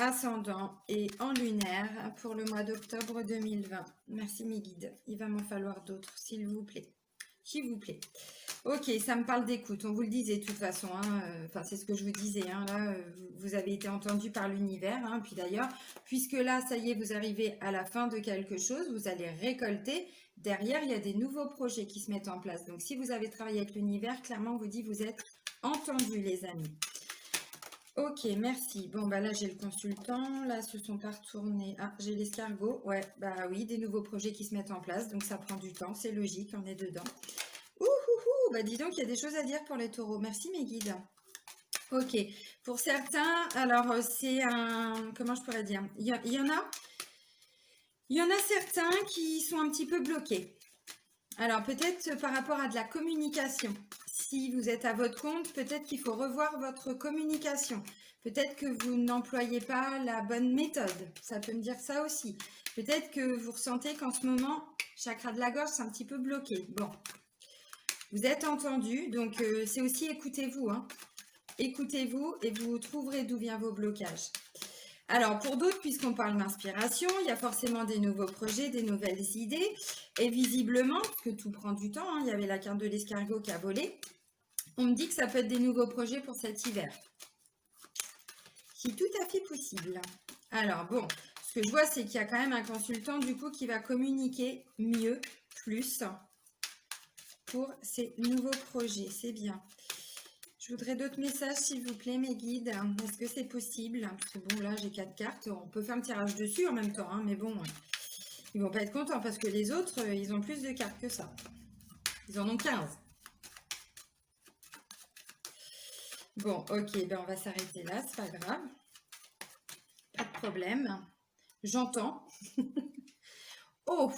ascendant et en lunaire pour le mois d'octobre 2020. Merci mes guides. Il va m'en falloir d'autres, s'il vous plaît. S'il vous plaît. Ok, ça me parle d'écoute. On vous le disait de toute façon. Enfin, c'est ce que je vous disais. Là, vous avez été entendu par l'univers. Puis d'ailleurs, puisque là, ça y est, vous arrivez à la fin de quelque chose, vous allez récolter. Derrière, il y a des nouveaux projets qui se mettent en place. Donc, si vous avez travaillé avec l'univers, clairement, on vous dit vous êtes entendus, les amis. Ok, merci. Bon, bah là, j'ai le consultant. Là, se sont pas retournés. Ah, j'ai l'escargot. Ouais, bah oui, des nouveaux projets qui se mettent en place. Donc, ça prend du temps. C'est logique, on est dedans. Ouh, bah dis donc, il y a des choses à dire pour les taureaux. Merci, mes guides. Ok, pour certains, alors, c'est un... Comment je pourrais dire? Il y en a certains qui sont un petit peu bloqués. Alors, peut-être par rapport à de la communication. Si vous êtes à votre compte, peut-être qu'il faut revoir votre communication. Peut-être que vous n'employez pas la bonne méthode. Ça peut me dire ça aussi. Peut-être que vous ressentez qu'en ce moment, chakra de la gorge, c'est un petit peu bloqué. Bon, vous êtes entendu, donc c'est aussi écoutez-vous. Écoutez-vous et vous trouverez d'où viennent vos blocages. Alors, pour d'autres, puisqu'on parle d'inspiration, il y a forcément des nouveaux projets, des nouvelles idées. Et visiblement, parce que tout prend du temps, il y avait la carte de l'escargot qui a volé, on me dit que ça peut être des nouveaux projets pour cet hiver. C'est tout à fait possible. Alors, bon, ce que je vois, c'est qu'il y a quand même un consultant, du coup, qui va communiquer mieux, plus, pour ces nouveaux projets. C'est bien. Je voudrais d'autres messages, s'il vous plaît, mes guides. Est-ce que c'est possible? Parce que bon, là, j'ai 4 cartes. On peut faire un tirage dessus en même temps. Mais bon, ils vont pas être contents parce que les autres, ils ont plus de cartes que ça. Ils en ont 15. Bon, ok. Ben, on va s'arrêter là. C'est pas grave. Pas de problème. J'entends. Oh,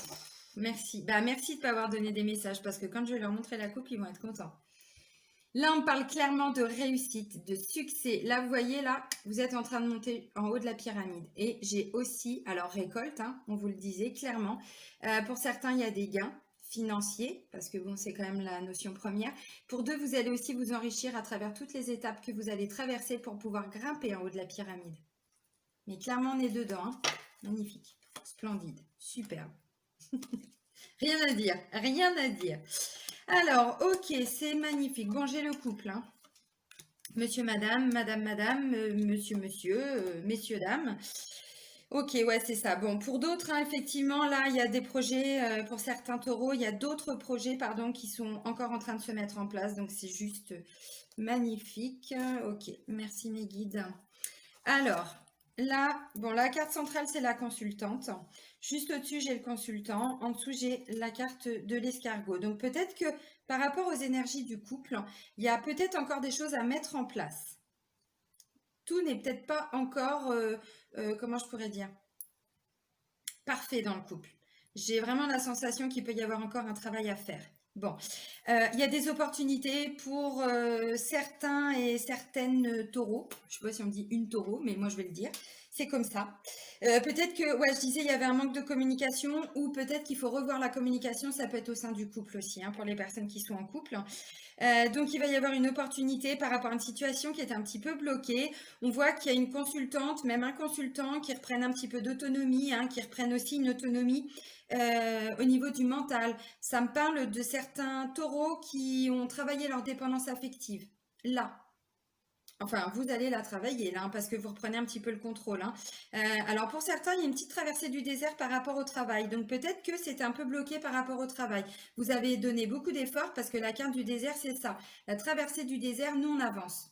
merci. Bah, merci de ne pas avoir donné des messages parce que quand je vais leur montrer la coupe, ils vont être contents. Là, on parle clairement de réussite, de succès. Là, vous voyez, là, vous êtes en train de monter en haut de la pyramide. Et j'ai aussi, alors récolte, on vous le disait clairement. Pour certains, il y a des gains financiers, parce que bon, c'est quand même la notion première. Pour deux, vous allez aussi vous enrichir à travers toutes les étapes que vous allez traverser pour pouvoir grimper en haut de la pyramide. Mais clairement, on est dedans. Magnifique, splendide, superbe. Rien à dire, rien à dire. Alors, ok, c'est magnifique. Bon, j'ai le couple. Monsieur, madame, madame, madame, monsieur, monsieur, messieurs, dames. Ok, ouais, c'est ça. Bon, pour d'autres, effectivement, là, il y a des projets, pour certains taureaux, il y a d'autres projets, pardon, qui sont encore en train de se mettre en place. Donc, c'est juste magnifique. Ok, merci mes guides. Alors, là, bon, la carte centrale, c'est la consultante. Juste au-dessus, j'ai le consultant. En dessous, j'ai la carte de l'escargot. Donc, peut-être que par rapport aux énergies du couple, il y a peut-être encore des choses à mettre en place. Tout n'est peut-être pas encore, comment je pourrais dire, parfait dans le couple. J'ai vraiment la sensation qu'il peut y avoir encore un travail à faire. Bon, il y a des opportunités pour certains et certaines taureaux. Je ne sais pas si on dit une taureau, mais moi je vais le dire. C'est comme ça. Peut-être que, ouais, je disais, il y avait un manque de communication ou peut-être qu'il faut revoir la communication. Ça peut être au sein du couple aussi, pour les personnes qui sont en couple. Donc, il va y avoir une opportunité par rapport à une situation qui est un petit peu bloquée. On voit qu'il y a une consultante, même un consultant, qui reprennent un petit peu d'autonomie, qui reprennent aussi une autonomie au niveau du mental. Ça me parle de certains taureaux qui ont travaillé leur dépendance affective. Là. Enfin, vous allez la travailler là, parce que vous reprenez un petit peu le contrôle. Alors pour certains, il y a une petite traversée du désert par rapport au travail. Donc peut-être que c'était un peu bloqué par rapport au travail. Vous avez donné beaucoup d'efforts parce que la carte du désert, c'est ça. La traversée du désert, nous on avance.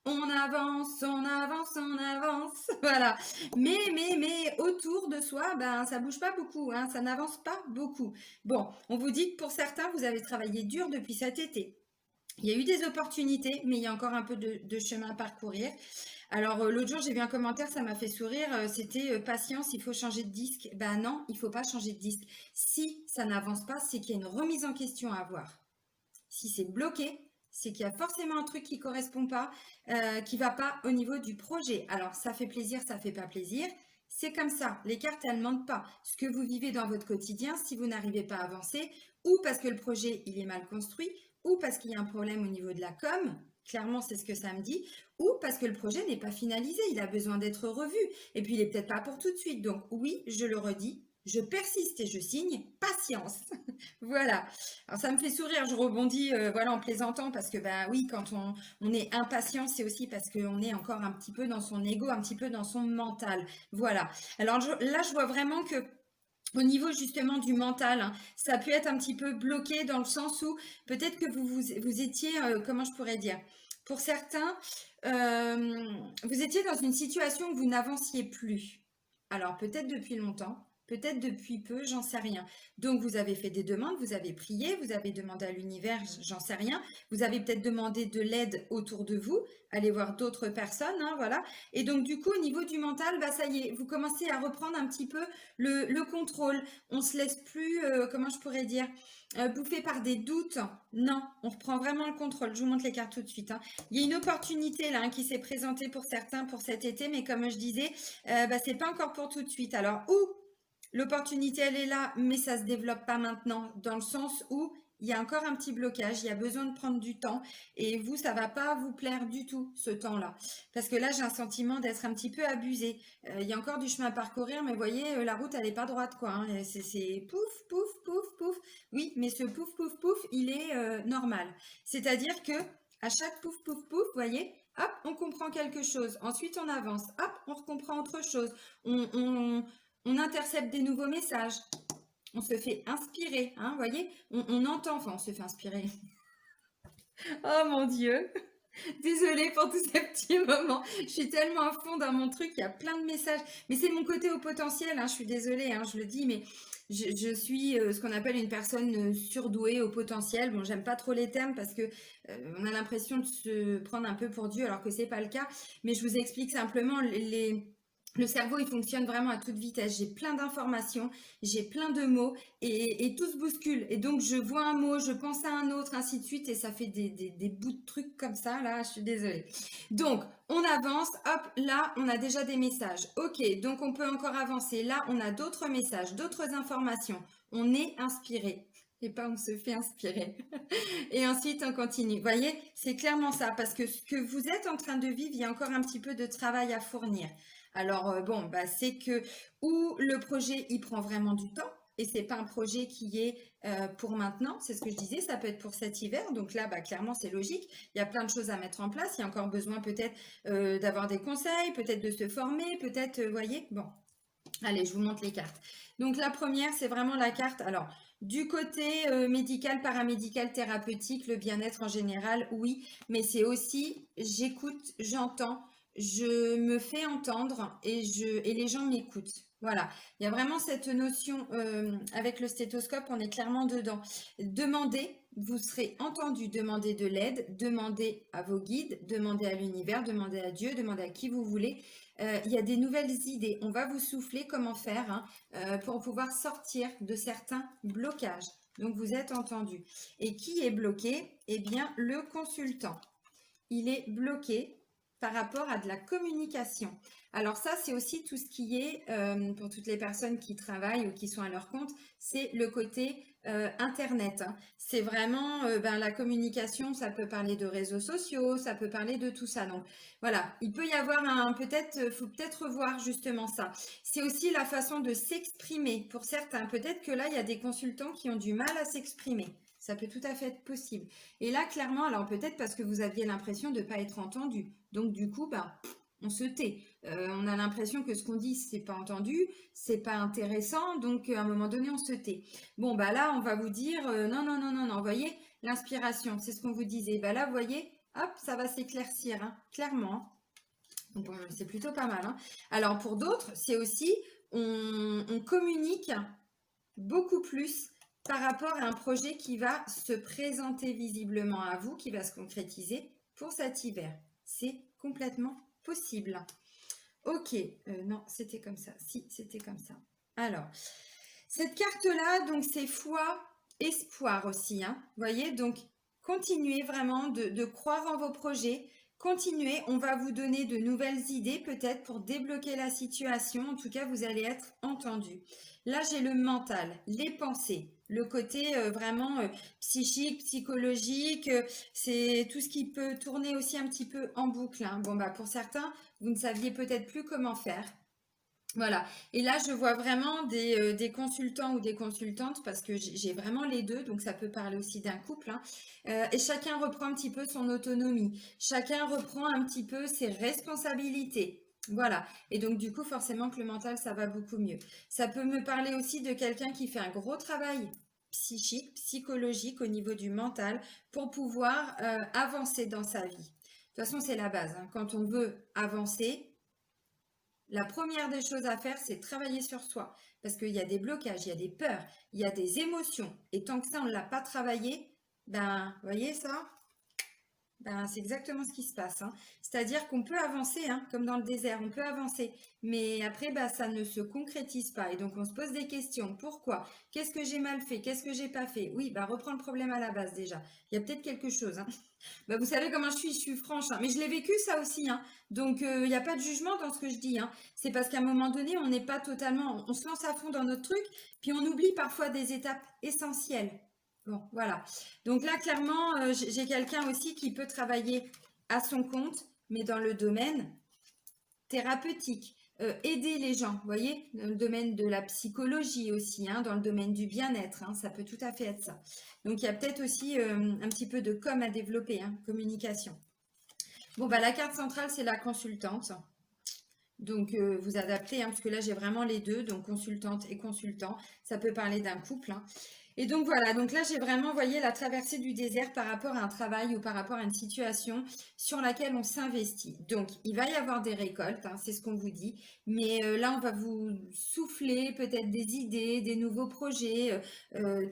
On avance, on avance, on avance. Voilà. Mais autour de soi, ben ça bouge pas beaucoup, ça n'avance pas beaucoup. Bon, on vous dit que pour certains, vous avez travaillé dur depuis cet été. Il y a eu des opportunités, mais il y a encore un peu de chemin à parcourir. Alors, l'autre jour, j'ai vu un commentaire, ça m'a fait sourire. C'était patience, il faut changer de disque. Ben non, il ne faut pas changer de disque. Si ça n'avance pas, c'est qu'il y a une remise en question à avoir. Si c'est bloqué, c'est qu'il y a forcément un truc qui ne correspond pas, qui ne va pas au niveau du projet. Alors, ça fait plaisir, ça ne fait pas plaisir. C'est comme ça. Les cartes, elles ne mentent pas. Ce que vous vivez dans votre quotidien, si vous n'arrivez pas à avancer, ou parce que le projet, il est mal construit, ou parce qu'il y a un problème au niveau de la com, Clairement, c'est ce que ça me dit. Ou parce que le projet n'est pas finalisé, il a besoin d'être revu. Et puis, il n'est peut-être pas pour tout de suite. Donc, oui, je le redis, je persiste et je signe. Patience. Voilà. Alors, ça me fait sourire, je rebondis voilà, en plaisantant parce que, bah oui, quand on est impatient, c'est aussi parce qu'on est encore un petit peu dans son ego, un petit peu dans son mental. Voilà. Alors, là, je vois vraiment que au niveau justement du mental, hein, ça a pu être un petit peu bloqué dans le sens où peut-être que vous étiez, comment je pourrais dire, pour certains, vous étiez dans une situation où vous n'avanciez plus. Alors peut-être depuis longtemps, peut-être depuis peu, j'en sais rien. Donc vous avez fait des demandes, vous avez prié, vous avez demandé à l'univers, j'en sais rien. Vous avez peut-être demandé de l'aide autour de vous, allez voir d'autres personnes, hein, voilà. Et donc du coup au niveau du mental, bah ça y est, vous commencez à reprendre un petit peu le contrôle. On se laisse plus, comment je pourrais dire, bouffé par des doutes. Non, on reprend vraiment le contrôle. Je vous montre les cartes tout de suite, hein. Il y a une opportunité là, hein, qui s'est présentée pour certains pour cet été, mais comme je disais, bah, c'est pas encore pour tout de suite. Alors, où l'opportunité, elle est là, mais ça se développe pas maintenant, dans le sens où il y a encore un petit blocage, il y a besoin de prendre du temps, et vous, ça va pas vous plaire du tout, ce temps-là. Parce que là, j'ai un sentiment d'être un petit peu abusé. Il y a encore du chemin à parcourir, mais vous voyez, la route, elle est pas droite, quoi, hein. C'est pouf, pouf, pouf, pouf. Oui, mais ce pouf, pouf, pouf, il est normal. C'est-à-dire que à chaque pouf, pouf, pouf, vous voyez, hop, on comprend quelque chose. Ensuite, on avance. Hop, on recomprend autre chose. On intercepte des nouveaux messages. On se fait inspirer, hein, vous voyez, on entend, enfin, on se fait inspirer. Oh mon Dieu, désolée pour tous ces petits moments. Je suis tellement à fond dans mon truc, il y a plein de messages. Mais c'est mon côté au potentiel, hein, je suis désolée, hein, je le dis, mais je suis ce qu'on appelle une personne surdouée au potentiel. Bon, j'aime pas trop les termes parce que on a l'impression de se prendre un peu pour Dieu alors que c'est pas le cas. Mais je vous explique simplement le cerveau, il fonctionne vraiment à toute vitesse. J'ai plein d'informations, j'ai plein de mots et tout se bouscule. Et donc, je vois un mot, je pense à un autre, ainsi de suite, et ça fait des bouts de trucs comme ça. Là, je suis désolée. Donc, on avance. Hop, là, on a déjà des messages. Ok, donc on peut encore avancer. Là, on a d'autres messages, d'autres informations. On est inspiré. Et pas on se fait inspirer. Et ensuite, on continue. Vous voyez, c'est clairement ça. Parce que ce que vous êtes en train de vivre, il y a encore un petit peu de travail à fournir. Alors, bon, bah, c'est que où le projet, il prend vraiment du temps. Et c'est pas un projet qui est pour maintenant, c'est ce que je disais, ça peut être pour cet hiver. Donc là, bah, clairement, c'est logique. Il y a plein de choses à mettre en place. Il y a encore besoin peut-être d'avoir des conseils, peut-être de se former, peut-être, vous voyez. Bon, allez, je vous montre les cartes. Donc la première, c'est vraiment la carte. Alors, du côté médical, paramédical, thérapeutique, le bien-être en général, oui. Mais c'est aussi, j'écoute, j'entends, je me fais entendre et les gens m'écoutent. Voilà, il y a vraiment cette notion avec le stéthoscope, on est clairement dedans. Demandez, vous serez entendu, demandez de l'aide, demandez à vos guides, demandez à l'univers, demandez à Dieu, demandez à qui vous voulez. Il y a des nouvelles idées, on va vous souffler comment faire hein, pour pouvoir sortir de certains blocages. Donc vous êtes entendu. Et qui est bloqué? Eh bien, le consultant. Il est bloqué par rapport à de la communication. Alors ça, c'est aussi tout ce qui est, pour toutes les personnes qui travaillent ou qui sont à leur compte, c'est le côté Internet. Hein. C'est vraiment la communication, ça peut parler de réseaux sociaux, ça peut parler de tout ça. Donc voilà, il peut y avoir faut peut-être revoir justement ça. C'est aussi la façon de s'exprimer pour certains. Peut-être que là, il y a des consultants qui ont du mal à s'exprimer. Ça peut tout à fait être possible. Et là, clairement, alors peut-être parce que vous aviez l'impression de ne pas être entendu. Donc, du coup, on se tait. On a l'impression que ce qu'on dit, c'est pas entendu, c'est pas intéressant. Donc, à un moment donné, on se tait. Bon, là, on va vous dire non, non, non, non, non. Vous voyez, l'inspiration, c'est ce qu'on vous disait. Là, vous voyez, hop, ça va s'éclaircir, hein, clairement. Donc, c'est plutôt pas mal. Hein. Alors, pour d'autres, c'est aussi, on communique beaucoup plus par rapport à un projet qui va se présenter visiblement à vous, qui va se concrétiser pour cet hiver. C'est complètement possible. Ok, non, c'était comme ça. Si, c'était comme ça. Alors, cette carte-là, donc c'est foi, espoir aussi. Hein. Vous voyez, donc continuez vraiment de croire en vos projets. Continuez, on va vous donner de nouvelles idées peut-être pour débloquer la situation. En tout cas, vous allez être entendu. Là, j'ai le mental, les pensées. Le côté vraiment psychique, psychologique, c'est tout ce qui peut tourner aussi un petit peu en boucle, hein. Bon, bah, pour certains, vous ne saviez peut-être plus comment faire. Voilà. Et là, je vois vraiment des consultants ou des consultantes parce que j'ai vraiment les deux, donc ça peut parler aussi d'un couple, hein. Et chacun reprend un petit peu son autonomie. Chacun reprend un petit peu ses responsabilités. Voilà. Et donc, du coup, forcément que le mental, ça va beaucoup mieux. Ça peut me parler aussi de quelqu'un qui fait un gros travail psychique, psychologique au niveau du mental pour pouvoir avancer dans sa vie. De toute façon, c'est la base, hein. Quand on veut avancer, la première des choses à faire, c'est travailler sur soi. Parce qu'il y a des blocages, il y a des peurs, il y a des émotions. Et tant que ça, on ne l'a pas travaillé, ben, vous voyez ça? Ben, c'est exactement ce qui se passe, hein. C'est-à-dire qu'on peut avancer, hein, comme dans le désert, on peut avancer. Mais après, ben, ça ne se concrétise pas. Et donc, on se pose des questions. Pourquoi? Qu'est-ce que j'ai mal fait? Qu'est-ce que j'ai pas fait? Oui, ben, reprends le problème à la base déjà. Il y a peut-être quelque chose, hein. Bah, vous savez comment je suis franche, hein. Mais je l'ai vécu ça aussi, hein. Donc, il n'y a pas de jugement dans ce que je dis, hein. C'est parce qu'à un moment donné, on n'est pas totalement, on se lance à fond dans notre truc, puis on oublie parfois des étapes essentielles. Bon, voilà. Donc là, clairement, j'ai quelqu'un aussi qui peut travailler à son compte, mais dans le domaine thérapeutique, aider les gens, vous voyez, dans le domaine de la psychologie aussi, hein, dans le domaine du bien-être, hein, ça peut tout à fait être ça. Donc il y a peut-être aussi un petit peu de com à développer, hein, communication. Bon, bah la carte centrale, c'est la consultante. Donc vous adaptez, hein, parce que là j'ai vraiment les deux, donc consultante et consultant. Ça peut parler d'un couple, hein. Et donc voilà, donc là j'ai vraiment, voyé la traversée du désert par rapport à un travail ou par rapport à une situation sur laquelle on s'investit. Donc il va y avoir des récoltes, hein, c'est ce qu'on vous dit, mais là on va vous souffler peut-être des idées, des nouveaux projets.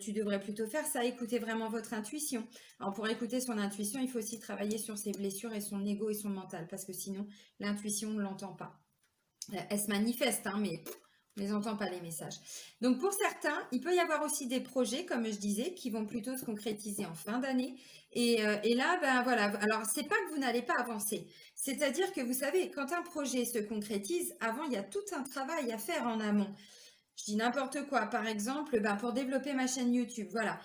Tu devrais plutôt faire ça, écoutez vraiment votre intuition. Alors pour écouter son intuition, il faut aussi travailler sur ses blessures et son ego et son mental, parce que sinon l'intuition ne l'entend pas. Elle se manifeste, hein, mais on ne les entend pas les messages. Donc pour certains, il peut y avoir aussi des projets, comme je disais, qui vont plutôt se concrétiser en fin d'année. Et là, ben voilà. Alors c'est pas que vous n'allez pas avancer. C'est-à-dire que vous savez, quand un projet se concrétise, avant, il y a tout un travail à faire en amont. Je dis n'importe quoi. Par exemple, ben, pour développer ma chaîne YouTube, voilà.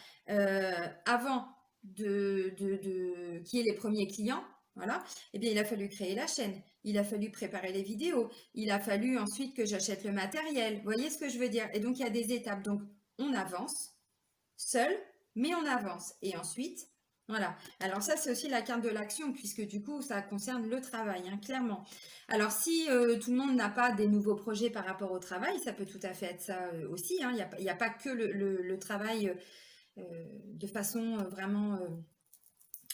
Avant qu'il y ait les premiers clients, voilà, eh bien, il a fallu créer la chaîne. Il a fallu préparer les vidéos. Il a fallu ensuite que j'achète le matériel. Vous voyez ce que je veux dire? Et donc, il y a des étapes. Donc, on avance seul, mais on avance. Et ensuite, voilà. Alors ça, c'est aussi la carte de l'action, puisque du coup, ça concerne le travail, hein, clairement. Alors, si tout le monde n'a pas des nouveaux projets par rapport au travail, ça peut tout à fait être ça aussi, hein. Il n'y a pas que le travail de façon vraiment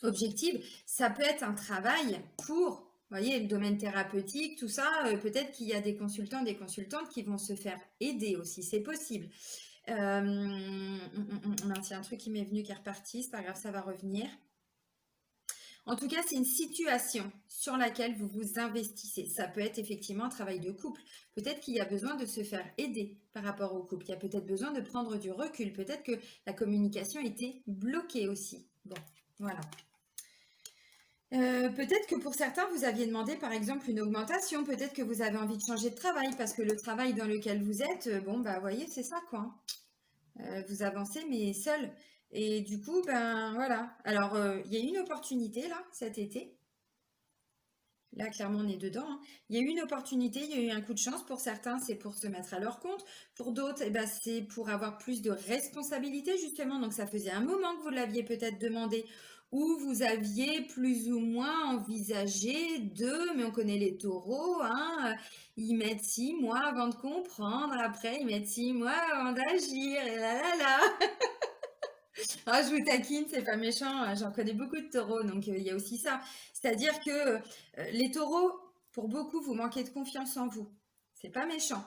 objective. Ça peut être un travail pour, vous voyez, le domaine thérapeutique, tout ça. Peut-être qu'il y a des consultants, des consultantes qui vont se faire aider aussi. C'est possible. Mince, il y a un truc qui m'est venu qui est reparti. C'est pas grave, ça va revenir. En tout cas, c'est une situation sur laquelle vous vous investissez. Ça peut être effectivement un travail de couple. Peut-être qu'il y a besoin de se faire aider par rapport au couple. Il y a peut-être besoin de prendre du recul. Peut-être que la communication était bloquée aussi. Bon, voilà. Peut-être que pour certains, vous aviez demandé par exemple une augmentation. Peut-être que vous avez envie de changer de travail parce que le travail dans lequel vous êtes, bon, bah, vous voyez, c'est ça quoi. Vous avancez, mais seul. Et du coup, ben voilà. Alors, il y a eu une opportunité là, cet été. Là, clairement, on est dedans, hein. Il y a eu une opportunité, il y a eu un coup de chance. Pour certains, c'est pour se mettre à leur compte. Pour d'autres, eh ben, c'est pour avoir plus de responsabilités, justement. Donc, ça faisait un moment que vous l'aviez peut-être demandé ou vous aviez plus ou moins envisagé de, mais on connaît les taureaux, hein, ils mettent 6 mois avant de comprendre, après ils mettent 6 mois avant d'agir, et là là là. Ah, je vous taquine, c'est pas méchant, hein, j'en connais beaucoup de taureaux, donc il y a aussi ça. C'est-à-dire que les taureaux, pour beaucoup, vous manquez de confiance en vous. C'est pas méchant.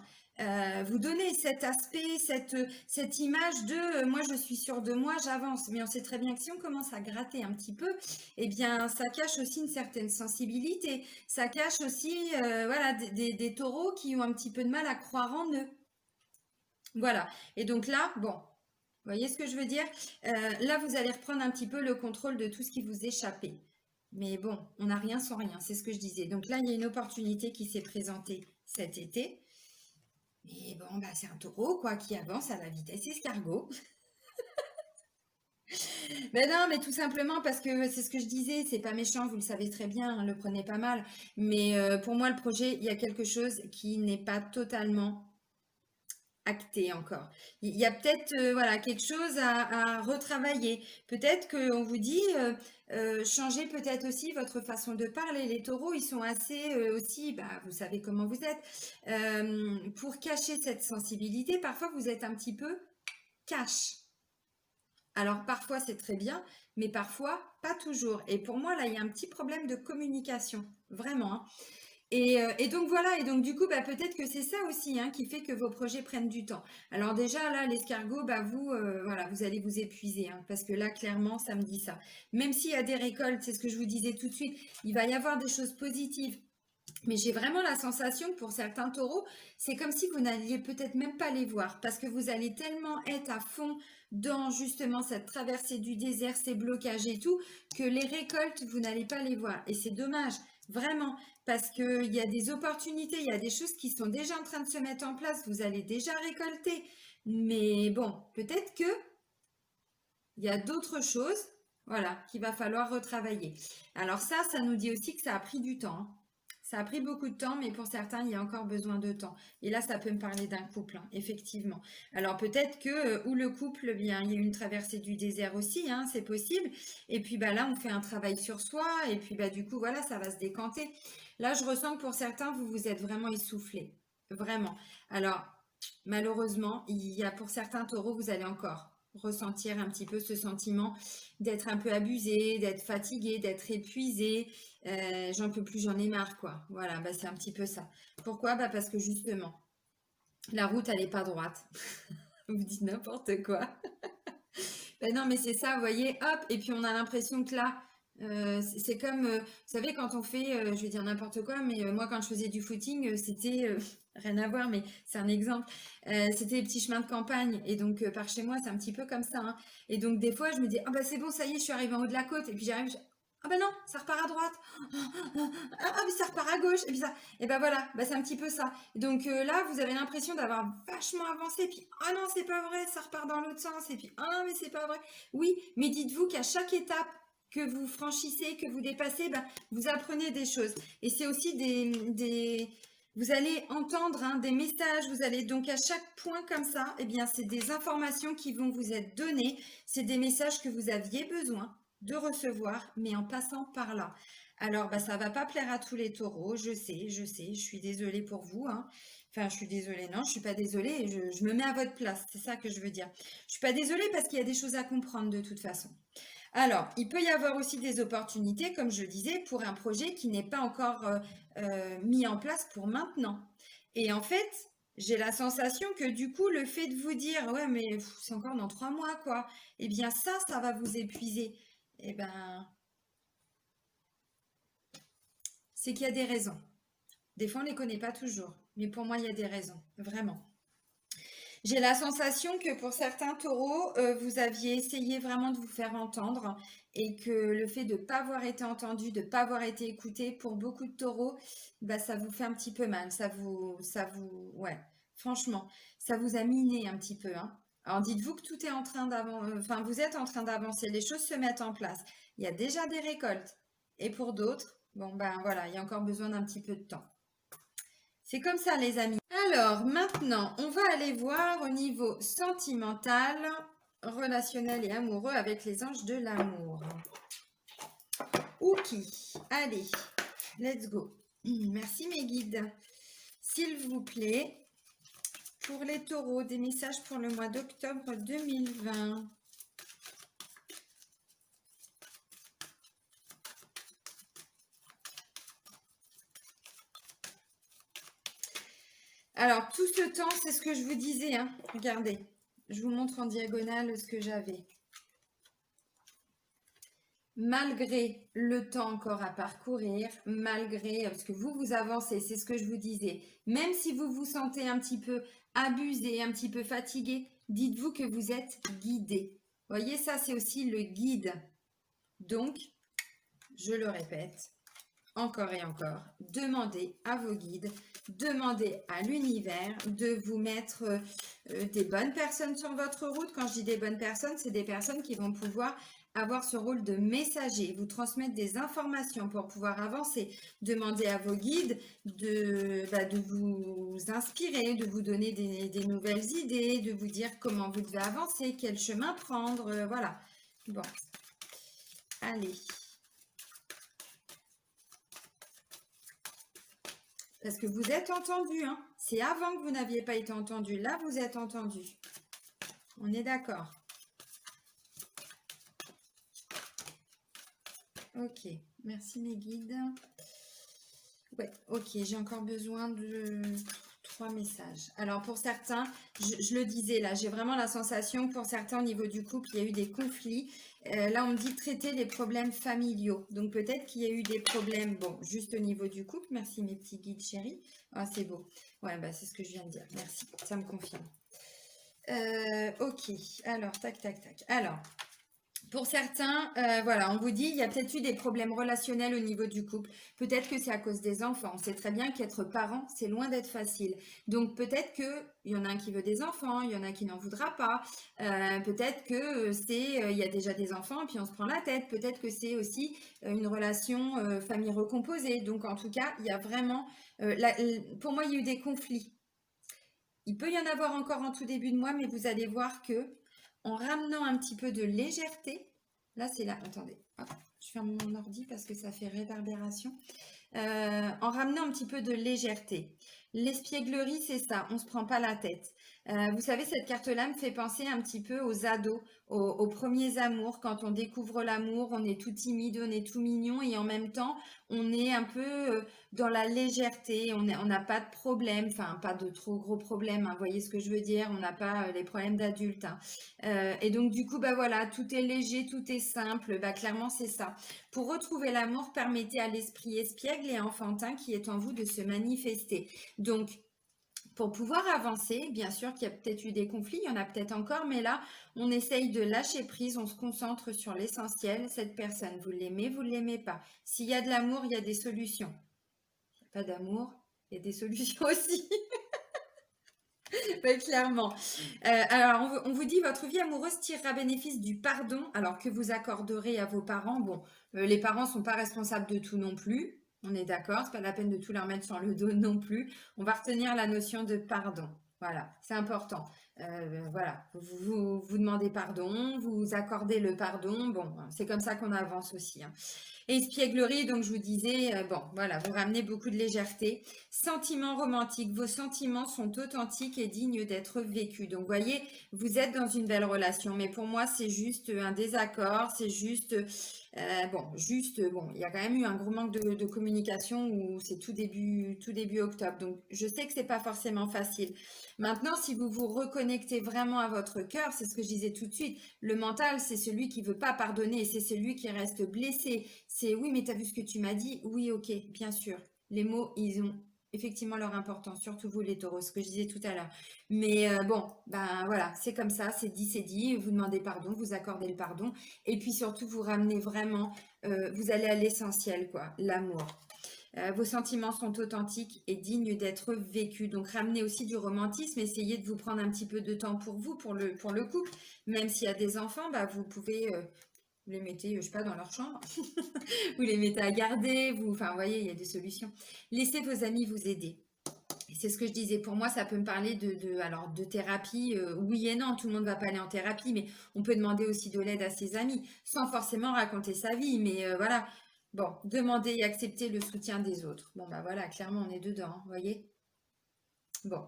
Vous donnez cet aspect, cette image de moi je suis sûre de moi, j'avance. Mais on sait très bien que si on commence à gratter un petit peu, eh bien ça cache aussi une certaine sensibilité. Ça cache aussi voilà, des taureaux qui ont un petit peu de mal à croire en eux. Voilà. Et donc là, bon, vous voyez ce que je veux dire? Là, vous allez reprendre un petit peu le contrôle de tout ce qui vous échappait. Mais bon, on n'a rien sans rien, c'est ce que je disais. Donc là, il y a une opportunité qui s'est présentée cet été. Et bon, bah, c'est un taureau, quoi, qui avance à la vitesse escargot. Ben non, mais tout simplement parce que c'est ce que je disais, c'est pas méchant, vous le savez très bien, hein, le prenez pas mal. Mais pour moi, le projet, il y a quelque chose qui n'est pas totalement acté encore. Il y a peut-être voilà, quelque chose à retravailler. Peut-être qu'on vous dit, changez peut-être aussi votre façon de parler. Les taureaux, ils sont assez aussi, bah, vous savez comment vous êtes. Pour cacher cette sensibilité, parfois vous êtes un petit peu cash. Alors parfois c'est très bien, mais parfois pas toujours. Et pour moi, là, il y a un petit problème de communication, vraiment, hein. Et donc voilà, et donc du coup, bah, peut-être que c'est ça aussi hein, qui fait que vos projets prennent du temps. Alors déjà, là, l'escargot, bah, vous, voilà, vous allez vous épuiser, hein, parce que là, clairement, ça me dit ça. Même s'il y a des récoltes, c'est ce que je vous disais tout de suite, il va y avoir des choses positives. Mais j'ai vraiment la sensation que pour certains taureaux, c'est comme si vous n'alliez peut-être même pas les voir, parce que vous allez tellement être à fond dans justement cette traversée du désert, ces blocages et tout, que les récoltes, vous n'allez pas les voir. Et c'est dommage, vraiment, parce qu'il y a des opportunités, il y a des choses qui sont déjà en train de se mettre en place, vous allez déjà récolter. Mais bon, peut-être que il y a d'autres choses, voilà, qu'il va falloir retravailler. Alors ça nous dit aussi que ça a pris du temps, hein. Ça a pris beaucoup de temps, mais pour certains, il y a encore besoin de temps. Et là, ça peut me parler d'un couple, hein, effectivement. Alors peut-être que, ou le couple, eh bien, il y a une traversée du désert aussi, hein, c'est possible. Et puis bah là, on fait un travail sur soi, et puis bah du coup, voilà, ça va se décanter. Là, je ressens que pour certains, vous vous êtes vraiment essoufflés. Vraiment. Alors, malheureusement, il y a pour certains taureaux, vous allez encore ressentir un petit peu ce sentiment d'être un peu abusé, d'être fatigué, d'être épuisé. J'en peux plus, j'en ai marre, quoi. Voilà, bah, c'est un petit peu ça. Pourquoi? Bah, parce que justement, la route, elle n'est pas droite. Vous dites n'importe quoi. Ben non, mais c'est ça, vous voyez, hop, et puis on a l'impression que là, c'est comme, vous savez, quand on fait, je vais dire n'importe quoi, mais moi, quand je faisais du footing, c'était, rien à voir, mais c'est un exemple, c'était les petits chemins de campagne, et donc par chez moi, c'est un petit peu comme ça, hein. Et donc des fois, je me dis, ah bah c'est bon, ça y est, je suis arrivée en haut de la côte, et puis j'arrive, ah bah non, ça repart à droite, ah mais ça repart à gauche, et puis ça, et ben voilà, bah c'est un petit peu ça. Donc là, vous avez l'impression d'avoir vachement avancé, puis ah non, c'est pas vrai, ça repart dans l'autre sens, et puis ah non, mais c'est pas vrai. Oui, mais dites-vous qu'à chaque étape que vous franchissez, que vous dépassez, bah, vous apprenez des choses. Et c'est aussi vous allez entendre hein, des messages, vous allez donc à chaque point comme ça, eh bien c'est des informations qui vont vous être données, c'est des messages que vous aviez besoin de recevoir, mais en passant par là. Alors, bah, ça va pas plaire à tous les taureaux, je sais, je suis désolée pour vous, hein. Enfin, je suis désolée, non, je suis pas désolée, je me mets à votre place, c'est ça que je veux dire. Je suis pas désolée parce qu'il y a des choses à comprendre de toute façon. Alors, il peut y avoir aussi des opportunités, comme je le disais, pour un projet qui n'est pas encore mis en place pour maintenant. Et en fait, j'ai la sensation que du coup, le fait de vous dire, ouais, mais c'est encore dans 3 mois, quoi, eh bien ça va vous épuiser. Eh ben, c'est qu'il y a des raisons. Des fois, on ne les connaît pas toujours, mais pour moi, il y a des raisons, vraiment. J'ai la sensation que pour certains taureaux, vous aviez essayé vraiment de vous faire entendre et que le fait de ne pas avoir été entendu, de ne pas avoir été écouté, pour beaucoup de taureaux, bah, ça vous fait un petit peu mal. Ouais, franchement, ça vous a miné un petit peu, hein. Alors dites-vous que tout est en train d'avancer, enfin vous êtes en train d'avancer, les choses se mettent en place. Il y a déjà des récoltes. Et pour d'autres, bon ben voilà, il y a encore besoin d'un petit peu de temps. C'est comme ça, les amis. Alors, maintenant, on va aller voir au niveau sentimental, relationnel et amoureux avec les anges de l'amour. Ok, allez, let's go. Merci mes guides. S'il vous plaît, pour les taureaux, des messages pour le mois d'octobre 2020. Alors, tout ce temps, c'est ce que je vous disais, hein. Regardez, je vous montre en diagonale ce que j'avais. Malgré le temps encore à parcourir, malgré, parce que vous avancez, c'est ce que je vous disais, même si vous vous sentez un petit peu abusé, un petit peu fatigué, dites-vous que vous êtes guidé. Voyez, ça c'est aussi le guide. Donc, je le répète, encore et encore, demandez à vos guides, demandez à l'univers de vous mettre des bonnes personnes sur votre route. Quand je dis des bonnes personnes, c'est des personnes qui vont pouvoir avoir ce rôle de messager, vous transmettre des informations pour pouvoir avancer. Demander à vos guides de vous inspirer, de vous donner des nouvelles idées, de vous dire comment vous devez avancer, quel chemin prendre, voilà. Bon, allez. Parce que vous êtes entendu, hein. C'est avant que vous n'aviez pas été entendu. Là, vous êtes entendu. On est d'accord. Ok, merci mes guides. Ouais, ok, j'ai encore besoin de 3 messages. Alors pour certains, je le disais là, j'ai vraiment la sensation, pour certains au niveau du couple, il y a eu des conflits. Là, on me dit traiter les problèmes familiaux. Donc peut-être qu'il y a eu des problèmes, bon, juste au niveau du couple. Merci mes petits guides chéris. Ah, c'est beau. Ouais, bah c'est ce que je viens de dire. Merci, ça me confirme. Ok, alors, tac, tac, tac. Alors, pour certains, voilà, on vous dit, il y a peut-être eu des problèmes relationnels au niveau du couple. Peut-être que c'est à cause des enfants. On sait très bien qu'être parent, c'est loin d'être facile. Donc peut-être qu'il y en a un qui veut des enfants, il y en a un qui n'en voudra pas. Peut-être que il y a déjà des enfants et puis on se prend la tête. Peut-être que c'est aussi une relation famille recomposée. Donc en tout cas, il y a vraiment, pour moi, il y a eu des conflits. Il peut y en avoir encore en tout début de mois, mais vous allez voir que en ramenant un petit peu de légèreté, là c'est là, attendez, hop, je ferme mon ordi parce que ça fait réverbération. En ramenant un petit peu de légèreté. L'espièglerie, c'est ça, on se prend pas la tête. Vous savez, cette carte-là me fait penser un petit peu aux ados, aux premiers amours. Quand on découvre l'amour, on est tout timide, on est tout mignon et en même temps, on est un peu dans la légèreté. On n'a pas de problème, enfin pas de trop gros problèmes. Hein, vous voyez ce que je veux dire? On n'a pas les problèmes d'adultes. Hein. Et donc du coup, bah voilà, tout est léger, tout est simple. Bah clairement, c'est ça. Pour retrouver l'amour, permettez à l'esprit espiègle et enfantin qui est en vous de se manifester. Donc, pour pouvoir avancer, bien sûr qu'il y a peut-être eu des conflits, il y en a peut-être encore, mais là, on essaye de lâcher prise, on se concentre sur l'essentiel. Cette personne, vous l'aimez, vous ne l'aimez pas. S'il y a de l'amour, il y a des solutions. S'il n'y a pas d'amour, il y a des solutions aussi. Oui, clairement. Alors, on vous dit, votre vie amoureuse tirera bénéfice du pardon, alors que vous accorderez à vos parents. Bon, les parents ne sont pas responsables de tout non plus. On est d'accord, c'est pas la peine de tout leur mettre sur le dos non plus. On va retenir la notion de pardon. Voilà, c'est important. Voilà, vous demandez pardon, vous accordez le pardon. Bon, c'est comme ça qu'on avance aussi. Hein. Et espièglerie, donc je vous disais, bon, voilà, vous ramenez beaucoup de légèreté. Sentiments romantiques, vos sentiments sont authentiques et dignes d'être vécus. Donc, vous voyez, vous êtes dans une belle relation, mais pour moi, c'est juste un désaccord, c'est juste, bon, il y a quand même eu un gros manque de communication où c'est tout début octobre. Donc, je sais que c'est pas forcément facile. Maintenant, si vous vous reconnectez vraiment à votre cœur, c'est ce que je disais tout de suite, le mental, c'est celui qui veut pas pardonner, c'est celui qui reste blessé. C'est oui, mais tu as vu ce que tu m'as dit? Oui, ok, bien sûr. Les mots, ils ont effectivement leur importance, surtout vous les taureaux, ce que je disais tout à l'heure. Mais bon, ben voilà, c'est comme ça, c'est dit, vous demandez pardon, vous accordez le pardon, et puis surtout, vous ramenez vraiment, vous allez à l'essentiel, quoi, l'amour. Vos sentiments sont authentiques et dignes d'être vécus. Donc ramenez aussi du romantisme, essayez de vous prendre un petit peu de temps pour vous, pour le couple. Même s'il y a des enfants, bah, vous pouvez vous les mettez, je sais pas, dans leur chambre. Vous les mettez à garder. Enfin, vous voyez, il y a des solutions. Laissez vos amis vous aider. C'est ce que je disais. Pour moi, ça peut me parler alors, de thérapie. Oui et non, tout le monde ne va pas aller en thérapie, mais on peut demander aussi de l'aide à ses amis, sans forcément raconter sa vie. Mais voilà, bon, demander et accepter le soutien des autres. Bon, bah voilà, clairement, on est dedans, hein, vous voyez. Bon.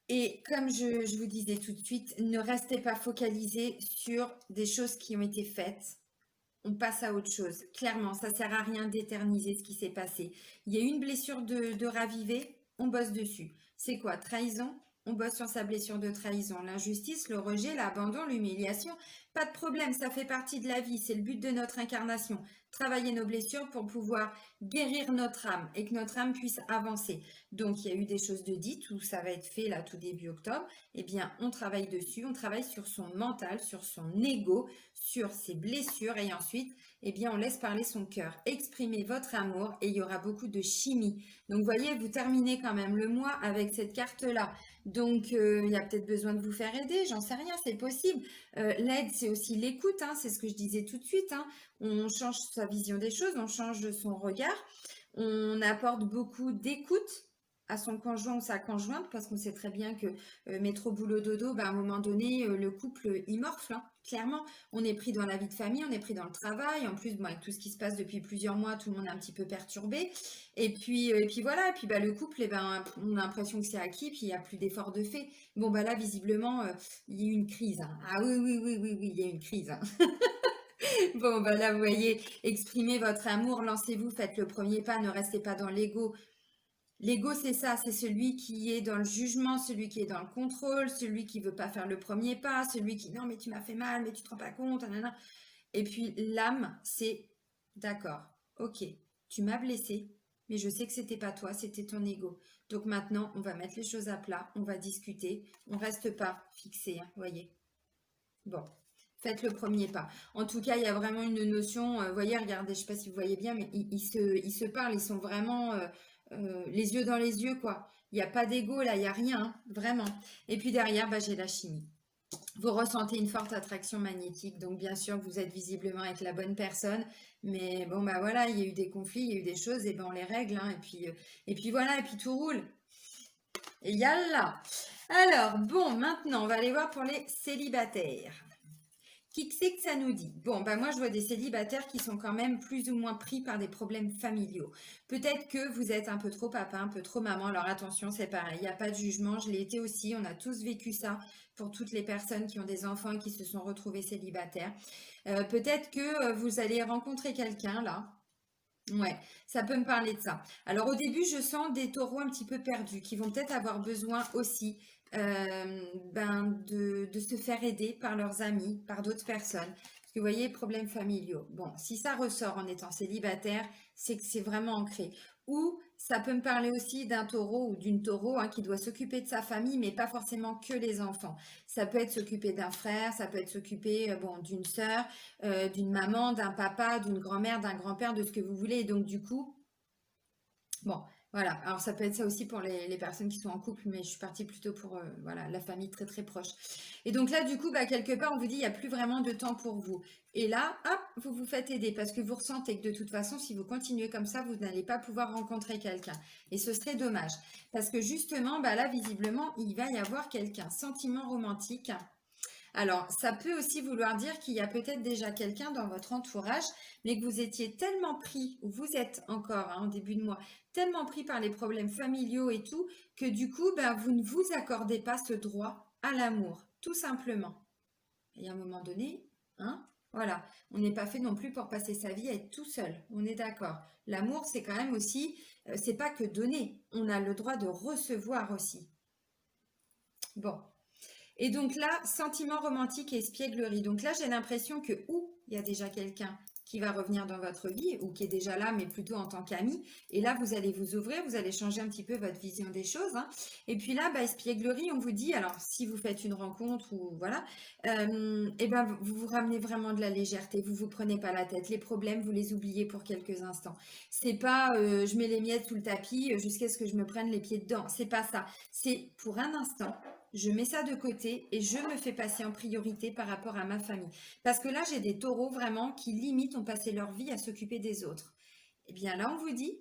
Et comme je vous disais tout de suite, ne restez pas focalisé sur des choses qui ont été faites. On passe à autre chose. Clairement, ça sert à rien d'éterniser ce qui s'est passé. Il y a eu une blessure de raviver, on bosse dessus. C'est quoi? Trahison? On bosse sur sa blessure de trahison. L'injustice, le rejet, l'abandon, l'humiliation. Pas de problème, ça fait partie de la vie. C'est le but de notre incarnation. Travailler nos blessures pour pouvoir guérir notre âme et que notre âme puisse avancer. Donc, il y a eu des choses de dites où ça va être fait là tout début octobre. Eh bien, on travaille dessus. On travaille sur son mental, sur son ego, sur ses blessures et ensuite, eh bien, on laisse parler son cœur. Exprimez votre amour et il y aura beaucoup de chimie. Donc, vous voyez, vous terminez quand même le mois avec cette carte-là. Donc, il y a peut-être besoin de vous faire aider, j'en sais rien, c'est possible. L'aide, c'est aussi l'écoute, hein, c'est ce que je disais tout de suite, hein. On change sa vision des choses, on change son regard, on apporte beaucoup d'écoute à son conjoint ou sa conjointe, parce qu'on sait très bien que métro boulot dodo, à un moment donné, le couple, il morfle, hein. Clairement, on est pris dans la vie de famille, on est pris dans le travail. En plus, bon, avec tout ce qui se passe depuis plusieurs mois, tout le monde est un petit peu perturbé. Et puis voilà, et puis le couple, on a l'impression que c'est acquis, puis il n'y a plus d'effort de fait. Bon, là, visiblement, il y a eu une crise, hein. Ah oui, oui, oui, oui, oui, il y a eu une crise, hein. Bon, là, vous voyez, exprimez votre amour, lancez-vous, faites le premier pas, ne restez pas dans l'ego. L'ego, c'est ça, c'est celui qui est dans le jugement, celui qui est dans le contrôle, celui qui veut pas faire le premier pas, celui qui, non, mais tu m'as fait mal, mais tu te rends pas compte, nanana. Et puis l'âme, c'est, d'accord, ok, tu m'as blessé, mais je sais que c'était pas toi, c'était ton ego. Donc maintenant, on va mettre les choses à plat, on va discuter, on reste pas fixé, hein, voyez. Bon, faites le premier pas. En tout cas, il y a vraiment une notion, vous voyez, regardez, je sais pas si vous voyez bien, mais ils se parlent, ils sont vraiment les yeux dans les yeux, quoi. Il n'y a pas d'ego là, il n'y a rien, hein, vraiment. Et puis derrière, j'ai la chimie. Vous ressentez une forte attraction magnétique, donc bien sûr que vous êtes visiblement avec la bonne personne, mais bon, voilà, il y a eu des conflits, il y a eu des choses, et on les règle, hein, et puis voilà, et puis tout roule. Et yallah. Alors, bon, maintenant, on va aller voir pour les célibataires. Qui que c'est que ça nous dit? Bon, moi, je vois des célibataires qui sont quand même plus ou moins pris par des problèmes familiaux. Peut-être que vous êtes un peu trop papa, un peu trop maman. Alors attention, c'est pareil, il n'y a pas de jugement. Je l'ai été aussi. On a tous vécu ça pour toutes les personnes qui ont des enfants et qui se sont retrouvés célibataires. Peut-être que vous allez rencontrer quelqu'un là. Ouais, ça peut me parler de ça. Alors au début, je sens des taureaux un petit peu perdus qui vont peut-être avoir besoin aussi de se faire aider par leurs amis, par d'autres personnes. Parce que vous voyez, problèmes familiaux. Bon, si ça ressort en étant célibataire, c'est que c'est vraiment ancré. Ou ça peut me parler aussi d'un taureau ou d'une taureau, hein, qui doit s'occuper de sa famille, mais pas forcément que les enfants. Ça peut être s'occuper d'un frère, ça peut être s'occuper d'une sœur, d'une maman, d'un papa, d'une grand-mère, d'un grand-père, de ce que vous voulez. Et donc du coup, bon, voilà. Alors ça peut être ça aussi pour les personnes qui sont en couple, mais je suis partie plutôt pour voilà, la famille très très proche. Et donc là, du coup, quelque part, on vous dit, il n'y a plus vraiment de temps pour vous. Et là, hop, vous vous faites aider parce que vous ressentez que de toute façon, si vous continuez comme ça, vous n'allez pas pouvoir rencontrer quelqu'un. Et ce serait dommage. Parce que justement, là, visiblement, il va y avoir quelqu'un. Sentiment romantique. Alors, ça peut aussi vouloir dire qu'il y a peut-être déjà quelqu'un dans votre entourage, mais que vous étiez tellement pris, ou vous êtes encore, hein, en début de mois, tellement pris par les problèmes familiaux et tout, que du coup, vous ne vous accordez pas ce droit à l'amour, tout simplement. Et à un moment donné, hein, voilà, on n'est pas fait non plus pour passer sa vie à être tout seul, on est d'accord. L'amour, c'est quand même aussi, c'est pas que donner, on a le droit de recevoir aussi. Bon. Et donc là, sentiment romantique et espièglerie. Donc là, j'ai l'impression que ou il y a déjà quelqu'un qui va revenir dans votre vie ou qui est déjà là, mais plutôt en tant qu'ami. Et là, vous allez vous ouvrir, vous allez changer un petit peu votre vision des choses, hein. Et puis là, espièglerie, on vous dit, alors si vous faites une rencontre ou voilà, vous vous ramenez vraiment de la légèreté, vous vous prenez pas la tête. Les problèmes, vous les oubliez pour quelques instants. C'est pas je mets les miettes sous le tapis jusqu'à ce que je me prenne les pieds dedans. C'est pas ça. C'est pour un instant. Je mets ça de côté et je me fais passer en priorité par rapport à ma famille. Parce que là, j'ai des taureaux vraiment qui limite ont passé leur vie à s'occuper des autres. Eh bien là, on vous dit,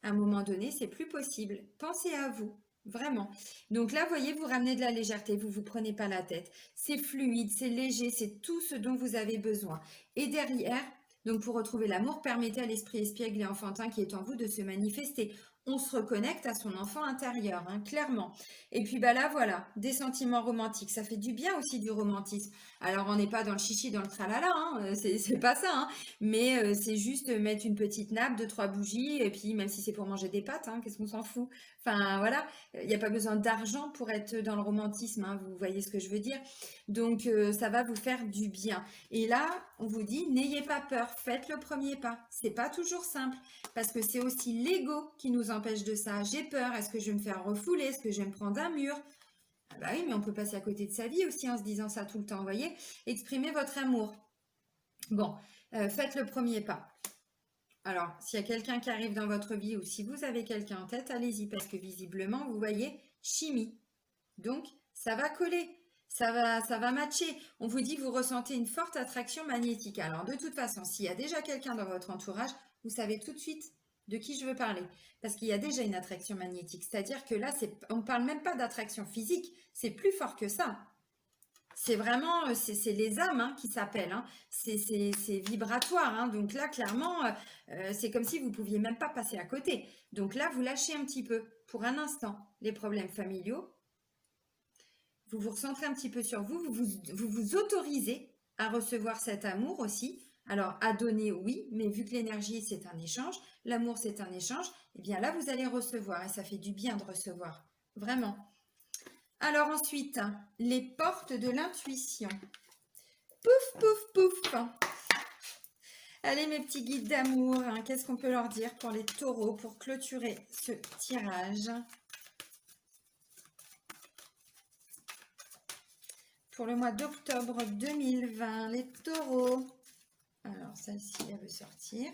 à un moment donné, c'est plus possible. Pensez à vous, vraiment. Donc là, vous voyez, vous ramenez de la légèreté, vous vous prenez pas la tête. C'est fluide, c'est léger, c'est tout ce dont vous avez besoin. Et derrière, donc pour retrouver l'amour, permettez à l'esprit espiègle et enfantin qui est en vous de se manifester. On se reconnecte à son enfant intérieur, hein, clairement. Et puis là, voilà, des sentiments romantiques. Ça fait du bien aussi du romantisme. Alors, on n'est pas dans le chichi, dans le tralala, hein, c'est pas ça, hein, mais c'est juste mettre une petite nappe, deux, trois bougies, et puis même si c'est pour manger des pâtes, hein, qu'est-ce qu'on s'en fout? Enfin, voilà, il n'y a pas besoin d'argent pour être dans le romantisme, hein, vous voyez ce que je veux dire? Donc, ça va vous faire du bien. Et là, on vous dit, n'ayez pas peur, faites le premier pas. C'est pas toujours simple, parce que c'est aussi l'ego qui nous empêche de ça. J'ai peur, est-ce que je vais me faire refouler? Est-ce que je vais me prendre un mur? Ah bah oui, mais on peut passer à côté de sa vie aussi en se disant ça tout le temps, vous voyez? Exprimez votre amour. Bon, faites le premier pas. Alors, s'il y a quelqu'un qui arrive dans votre vie ou si vous avez quelqu'un en tête, allez-y parce que visiblement, vous voyez, chimie. Donc, ça va coller, ça va matcher. On vous dit, vous ressentez une forte attraction magnétique. Alors, de toute façon, s'il y a déjà quelqu'un dans votre entourage, vous savez tout de suite de qui je veux parler. Parce qu'il y a déjà une attraction magnétique. C'est-à-dire que là, on ne parle même pas d'attraction physique, c'est plus fort que ça. C'est vraiment, c'est les âmes hein, qui s'appellent, hein. C'est vibratoire. Hein. Donc là, clairement, c'est comme si vous ne pouviez même pas passer à côté. Donc là, vous lâchez un petit peu, pour un instant, les problèmes familiaux. Vous vous recentrez un petit peu sur vous, vous autorisez à recevoir cet amour aussi. Alors, à donner, oui, mais vu que l'énergie, c'est un échange, l'amour, c'est un échange, et bien là, vous allez recevoir et ça fait du bien de recevoir, vraiment. Alors ensuite, les portes de l'intuition. Pouf, pouf, pouf. Allez, mes petits guides d'amour, hein, qu'est-ce qu'on peut leur dire pour les taureaux, pour clôturer ce tirage? Pour le mois d'octobre 2020, les taureaux. Alors, celle-ci, elle veut sortir.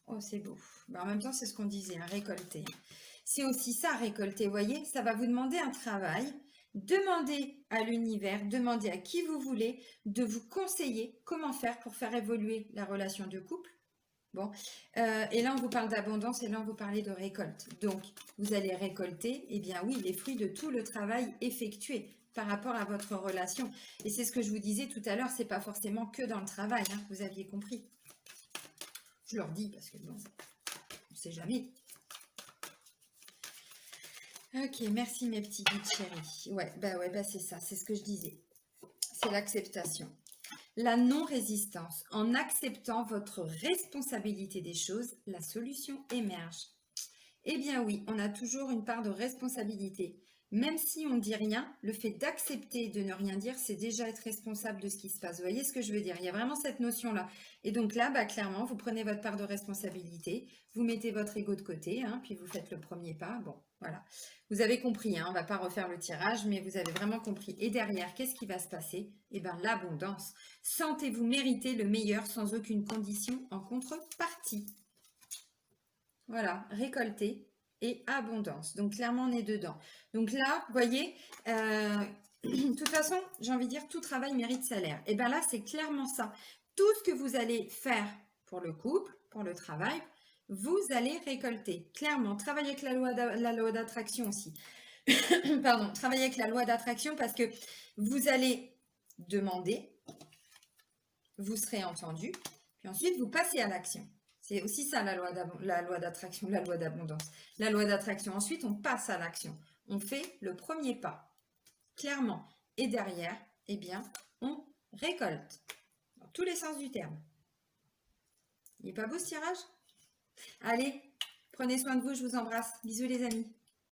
Oh, c'est beau. Ben, en même temps, c'est ce qu'on disait, hein, récolter. C'est aussi ça, récolter, vous voyez. Ça va vous demander un travail. Demandez à l'univers, demandez à qui vous voulez de vous conseiller comment faire pour faire évoluer la relation de couple. Bon, et là, on vous parle d'abondance et là, on vous parlait de récolte. Donc, vous allez récolter, eh bien oui, les fruits de tout le travail effectué par rapport à votre relation. Et c'est ce que je vous disais tout à l'heure, c'est pas forcément que dans le travail, hein, vous aviez compris. Je leur dis parce que bon, on ne sait jamais. Ok, merci mes petits guides chéris. Ouais, bah c'est ça, c'est ce que je disais. C'est l'acceptation. La non-résistance. En acceptant votre responsabilité des choses, la solution émerge. Eh bien oui, on a toujours une part de responsabilité. Même si on ne dit rien, le fait d'accepter de ne rien dire, c'est déjà être responsable de ce qui se passe. Vous voyez ce que je veux dire? Il y a vraiment cette notion-là. Et donc là, bah, clairement, vous prenez votre part de responsabilité, vous mettez votre ego de côté, hein, puis vous faites le premier pas. Bon, voilà. Vous avez compris, hein, on ne va pas refaire le tirage, mais vous avez vraiment compris. Et derrière, qu'est-ce qui va se passer? Eh bien, l'abondance. Sentez-vous mériter le meilleur sans aucune condition en contrepartie. Voilà, récolter et abondance. Donc, clairement, on est dedans. Donc là, vous voyez, de toute façon, j'ai envie de dire, tout travail mérite salaire. Et bien là, c'est clairement ça. Tout ce que vous allez faire pour le couple, pour le travail, vous allez récolter. Clairement, travaillez avec la loi d'attraction aussi. Pardon, travaillez avec la loi d'attraction parce que vous allez demander, vous serez entendu, puis ensuite, vous passez à l'action. C'est aussi ça la loi d'attraction, la loi d'abondance. La loi d'attraction. Ensuite, on passe à l'action. On fait le premier pas, clairement. Et derrière, eh bien, on récolte. Dans tous les sens du terme. Il n'est pas beau ce tirage? Allez, prenez soin de vous, je vous embrasse. Bisous les amis.